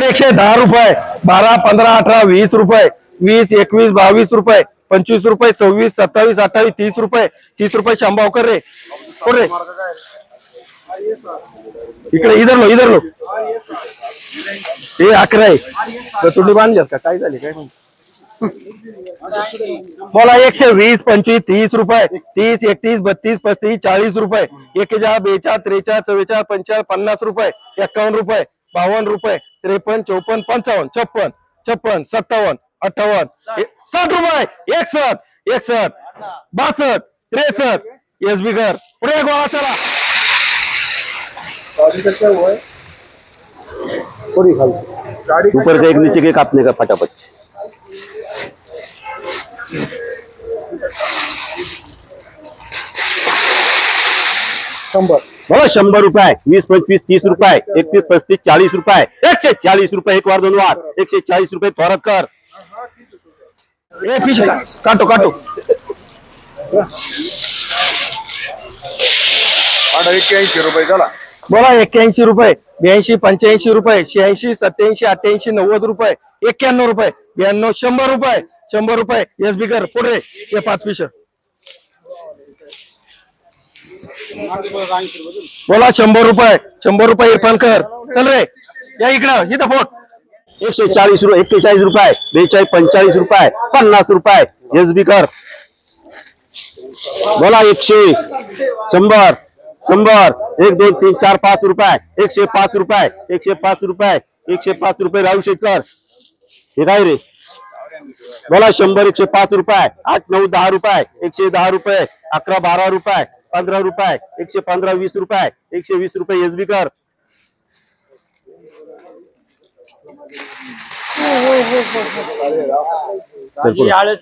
110 रुपये, 12, 15, 18, 20 रुपये, 20, 21, 22 रुपये, 25 रुपये, 26, 27, 28, 30 रुपये, 30 रुपये शंभाव कर रे, कोण रे इकडे, इधर लो हे 11 आहे. तुम्ही बांधल्यात का काय झाले काय म्हणतो बोला. 120, 25, 30 रुपये, 30, 31, 32, 35, 40 रुपये, 41, 42, 43, 44, 45, 50 रुपये, 51 रुपये, 52 रुपये, 53, 54, 55, 56, 56, 57, 58, 60 रुपये, 61, 61, 62, 63, एसबी कर पुढे गोळा चला. ऊपर का एक नीचे के कापने का फटाफट. बोला 100 रुपये, 20, 25, 30 रुपये, 31, 35, 40 रुपये, 140 रुपये, एक वार दोन वार 140 रुपये थोरात कर. ए फिश काटो काटो. 81 रुपये चला. बोला 81 रुपये, 82, 85 रुपये, 86, 87, 88, 90 रुपये, 91 रुपये, 92, 100 रुपये, 100 रुपये एसबी कर पुढे हे 5 फिश. बोला 100 रुपये, 100 रुपये इरफान कर चल रे या इकडं इथं फोट. 140 रुपये, 41 रुपये, 42, 45 रुपये, 50 रुपये एसबी कर. बोला 100, 100, 100, 1, 2, 3, 4, 5 रुपये, 105 रुपये, 105 रुपये, 105 रुपये राहू शेतकर हे काय रे. बोला 100, 105 रुपये, 8, 9, 10 रुपये, 110 रुपये, 11, 12 रुपये, 15 रुपये, 115, 20 रुपये, 120 रुपये एसबी कर.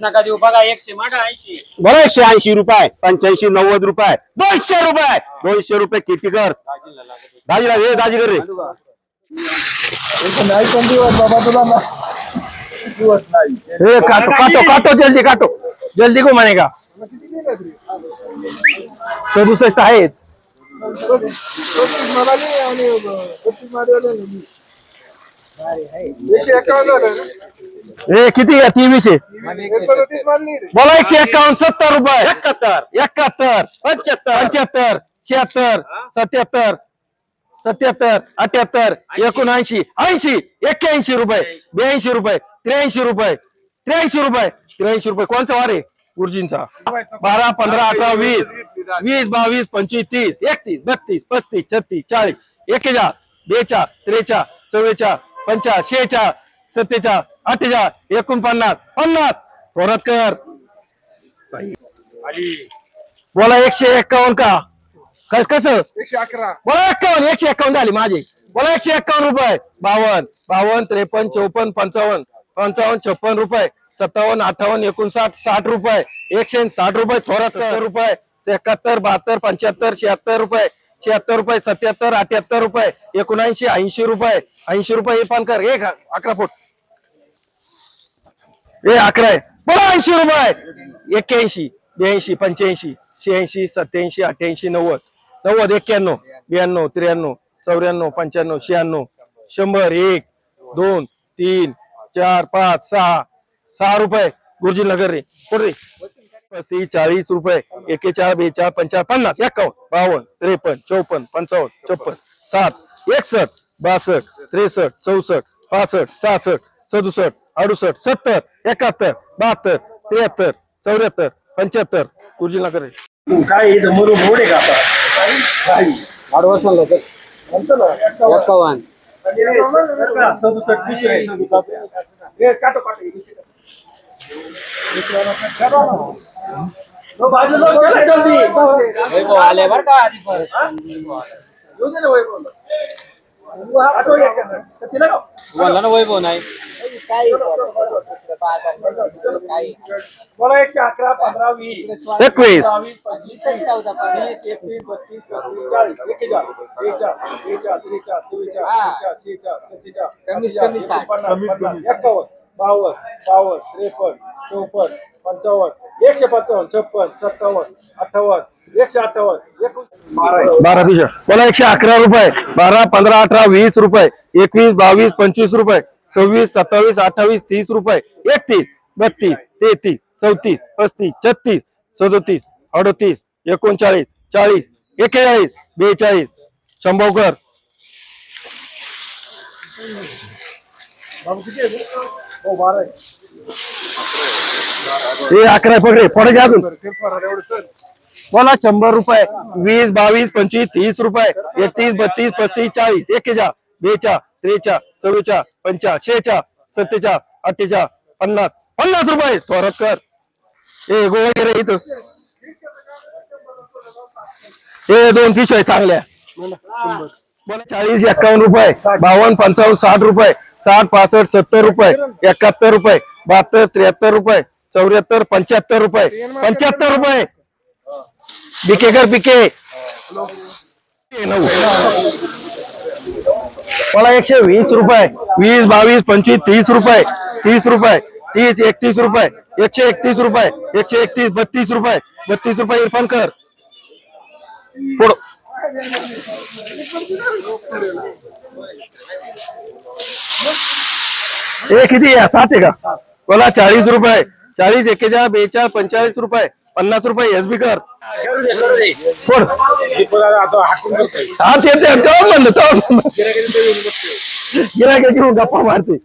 नका देऊ बघा 180. बोला 180 रुपये, 85, 90 रुपये, 200 रुपये, 200 रुपये किती कर. दाजीला हे दाजी कर रे. ए काटो काटो काटो जल्दी काटो जल्दी को मानेगा. 67 आहेत. ए किती आहे 23 आहे. बोला 151, 70 रुपये, 71, 75, 75, 76, 77, 77, 78, 79, 80, 81 रुपये, 82 रुपये, 83 रुपये, 83 रुपये, 83 रुपये कोणचा वार आहे गुरुजींचा. 12, 15, 18, 20, 20, 22, 25, 30, 31, 32, 35, 36, 40, 41, 42, 43, 44, 50, 46, 47, 48, 49, 50 परत कर. बोला 151 का कसं 111. बोला 51, 151 झाली माझी. बोला 151 रुपये, 52, 52, 53, 54, 55, 55, 56 रुपये, 57, 58, 59, 60 रुपये, 160 रुपये थोरात 70 रुपये, 71, 72, 75, 76 रुपये, 76 रुपये, 77, 78 रुपये, 79, 80 रुपये, 80 रुपये इरफान कर. 11 फूट हे 11 आहे. बोला 80 रुपये, 81, 82, 85, 86, 87, 88, 90, 90, 91, 92, 93, 94, 95, 96, 100, 1, 2, 3, 4, 5, 6, 6 रुपये गुरुजी नगर रे कोण रे. 35, 40 रुपये, 41, 42, 55, 50, 51, 52, 53, 54, 55, 56, 7, 61, 62, 63, 64, 65, 66, 67, 68, 70, 71, 72, 73, 74, 75 गुरुजी नगर रे. काय इथं मरू मोडे का आता आडवास म्हणलं तर 51. वैभव आले बर का आधी बोलला ना वैभव नाही. बोला 111, 15, 20, 21, 22, 25, 30, 31, 32, 33, 40, 41, 42, 43, 44, 52, 53, 54, 55, 56, 155, 56, 57, 57, 57, 58, 158 12 पिशा बोला 111 रुपये 12 15 18 20 रुपये 21 22 25 रुपये 26 27 28 30 रुपये 31 32 33 34 35 36 37 38 39 40 41 42 शंभरकर हो 12 आहे. हे 11 पकडे पडे घ्या अजून बोला 100 रुपये 20 22 25 30 रुपये 31 32 35 40 41 42 43 44 45 46 47 48 50 50 रुपये थोरकर हे गोवा गेले इथं हे 2 पिशव्या चांगल्या बोला 40 51 रुपये 52 55 60 रुपये 60 65 70 रुपये 71 रुपये 72 73 रुपये 74 75 रुपये 75 रुपये बिकेकर पिके मला 120 रुपये 20 22 25 30 रुपये 30 रुपये 30 31 रुपये 131 रुपये 131 32 रुपये 32 रुपये इरफानकर पुढं हे किती आहे 7 आहे का बोला 40 रुपये 40 41 42 45 रुपये 50 रुपये एसबी कर फोड हा ते म्हणलं गिरायक घेऊन गप्पा मारते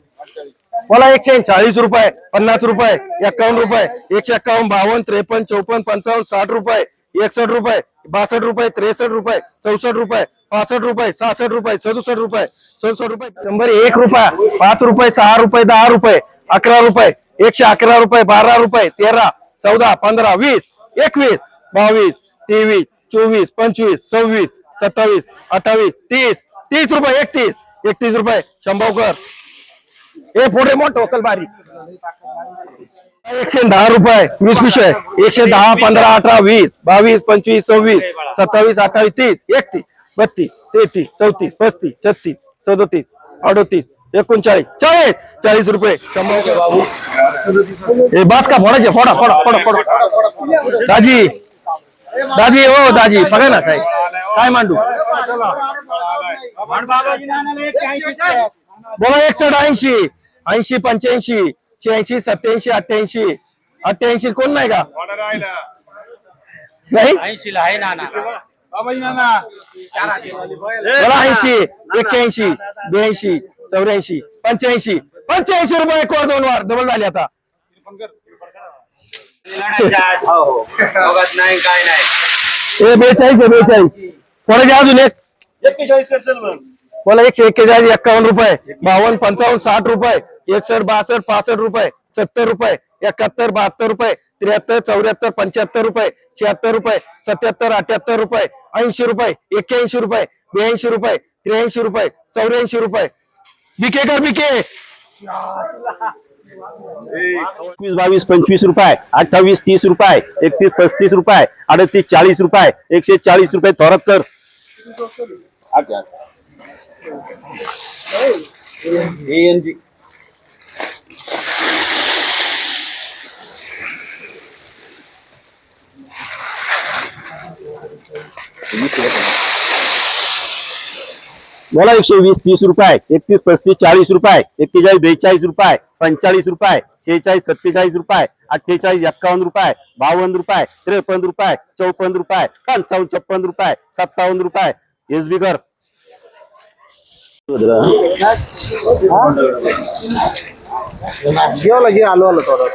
बोला 140 रुपये 50 रुपये 51 रुपये 151 52 53 54 55 60 रुपये 61 रुपये 62 रुपये 63 रुपये 64 रुपये 65 रुपये 66 रुपये 67 रुपये 67 रुपये 101 रुपये 5 रुपये 6 रुपये 10 रुपये 11 रुपये 111 रुपये 12 रुपये 13 14 15 20 21 22 23 24 25 26 27 28 30 30 रुपये 31 रुपये शंभरकर हे पुढे मोठं होकल बारी 110 रुपये 20 पिशे 110 15 18 20 22 25 26 27 28 30 31 32 33 34 35 36 37 38 39 40 40 रुपये हे बास का फोडायचे फोडा फोडा फोडा फोडा दाजी दाजी हो दाजी बघा ना काय मांडू बोला 61 80 85 86 87 88 88 कोण नाही का नाही 80 ला आहे नाना बोला 80 81 82 84 85 85 रुपये एक वर 2 वार डबल झाले आता नाही काय नाही हे 42 कोणाचे अजून एक 41 बोला 141 51 रुपये 52 55 60 रुपये 61 62 65 रुपये 70 रुपये 71 72 रुपये 73 74 75 रुपये 76 रुपये 77 78 रुपये 80 रुपये 81 रुपये 82 रुपये 83 रुपये 84 रुपये बिके कर बिके 22 25 रुपये 28 30 रुपये 31 35 रुपये 38 40 रुपये 140 रुपये थोरकर बोला 120 30 रुपये 31 35 40 रुपये 41 42 रुपये 45 रुपये 46 47 रुपये 48 51 रुपये 52 रुपये 53 रुपये 54 रुपये 55 56 रुपये 57 रुपये एसबी कर घे आलो थोडा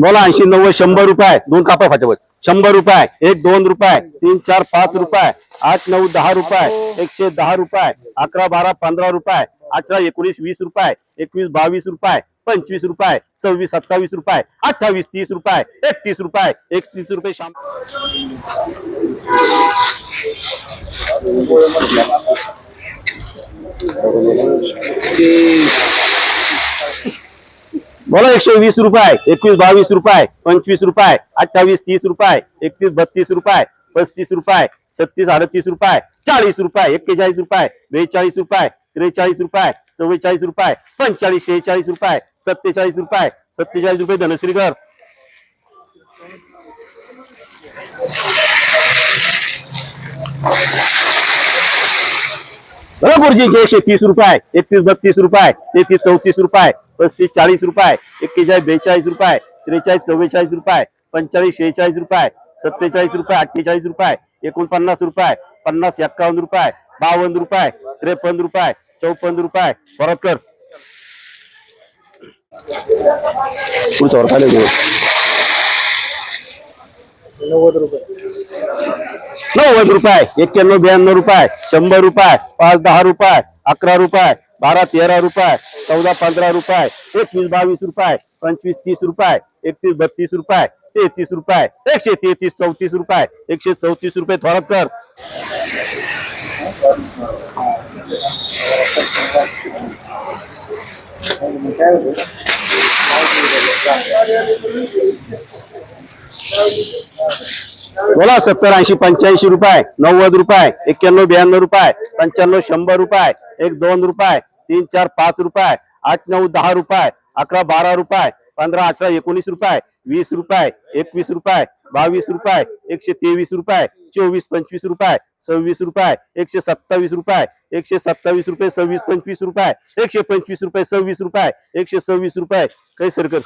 बोला 80 90 100 रुपये 2 कापा फाट्यावर 100 रुपये 1 2 रुपये 3 4 5 रुपये 8 9 10 रुपये 110 रुपये 11 12 15 रुपये 18 19 20 रुपये 21 22 रुपये 25 रुपये 26 27 रुपये 28 30 रुपये 31 रुपये 31 रुपये शाम बोला 120 रुपये 21 22 रुपये 25 रुपये 28 30 रुपये 31 32 रुपये 35 रुपये 36 38 रुपये 40 रुपये 41 रुपये 42 रुपये 43 रुपये 44 रुपये 45 46 रुपये 47 रुपये 47 रुपये धनश्रीकर बघा गुरुजींचे 130 रुपये, 31-32 रुपये, 33-34 रुपये, 35-40 रुपये, 41-42 रुपये, 43-44 रुपये, 45-46 रुपये, 47 रुपये, 48 रुपये, 49 रुपये, 50-51 रुपये, 52 रुपये, 53 रुपये, 54 रुपये. परत कर. पुढचा वर खाली घेऊ. 90 रुपये 90 रुपये, 91-92 रुपये, 100 रुपये, 5-10 रुपये, 11 रुपये, 12-13 रुपये, 14-15 रुपये, 21-22 रुपये, 25-30 रुपये, 31-32 रुपये, 33 रुपये, 133-34 रुपये, 134 रुपये. थोडं कर. बोला 70-80-85 रुपये, 90 रुपये, 91-92 रुपये, 95-100 रुपये, 1-2 रुपये, 3-4-5 रुपये, 8-9-10 रुपये, 11-12 रुपये, 15-18-19 रुपये, 20 रुपये, 21 रुपये, 22 रुपये, 123 रुपये, 24-25 रुपये, 26 रुपये, 127 रुपये, 127 रुपये, 26-25 रुपये, 125 रुपये, 26 रुपये, 126 रुपये. काही सर कर.